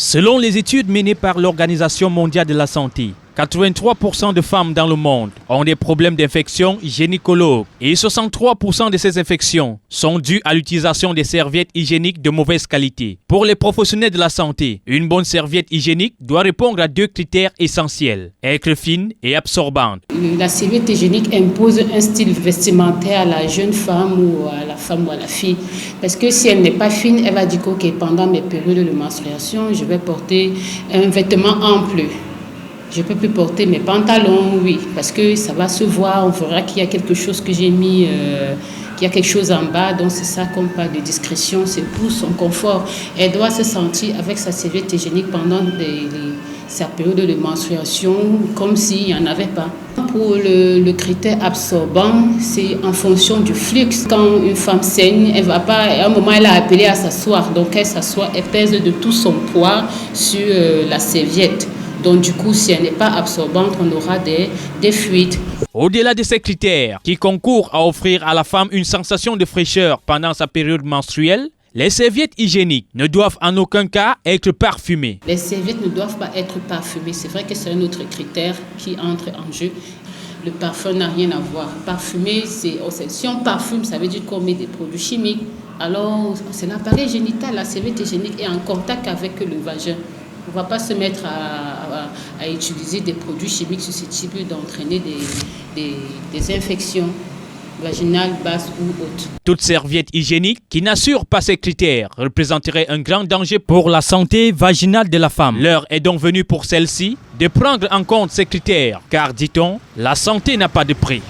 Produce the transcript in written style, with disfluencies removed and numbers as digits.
Selon les études menées par l'Organisation mondiale de la santé, 83% de femmes dans le monde ont des problèmes d'infection gynécologique et 63% de ces infections sont dues à l'utilisation des serviettes hygiéniques de mauvaise qualité. Pour les professionnels de la santé, une bonne serviette hygiénique doit répondre à deux critères essentiels: être fine et absorbante. La serviette hygiénique impose un style vestimentaire à la jeune femme ou à la fille. Parce que si elle n'est pas fine, elle va dire que pendant mes périodes de menstruation, je vais porter un vêtement ample. Je ne peux plus porter mes pantalons, oui, parce que ça va se voir, on verra qu'il y a quelque chose que j'ai mis, qu'il y a quelque chose en bas, donc c'est ça qu'on parle de discrétion, c'est pour son confort. Elle doit se sentir avec sa serviette hygiénique pendant sa période de menstruation, comme s'il n'y en avait pas. Pour le critère absorbant, c'est en fonction du flux. Quand une femme saigne, elle va pas, à un moment elle a appelé à s'asseoir, donc elle s'assoit, elle pèse de tout son poids sur la serviette. Donc du coup, si elle n'est pas absorbante, on aura des fuites. Au-delà de ces critères qui concourent à offrir à la femme une sensation de fraîcheur pendant sa période menstruelle, les serviettes hygiéniques ne doivent en aucun cas être parfumées. Les serviettes ne doivent pas être parfumées. C'est vrai que c'est un autre critère qui entre en jeu. Le parfum n'a rien à voir. Parfumer, si on parfume, ça veut dire qu'on met des produits chimiques. Alors, c'est l'appareil génital, la serviette hygiénique est en contact avec le vagin. On ne va pas se mettre à utiliser des produits chimiques susceptibles d'entraîner des infections vaginales, basses ou hautes. Toute serviette hygiénique qui n'assure pas ces critères représenterait un grand danger pour la santé vaginale de la femme. L'heure est donc venue pour celle-ci de prendre en compte ces critères, car, dit-on, la santé n'a pas de prix.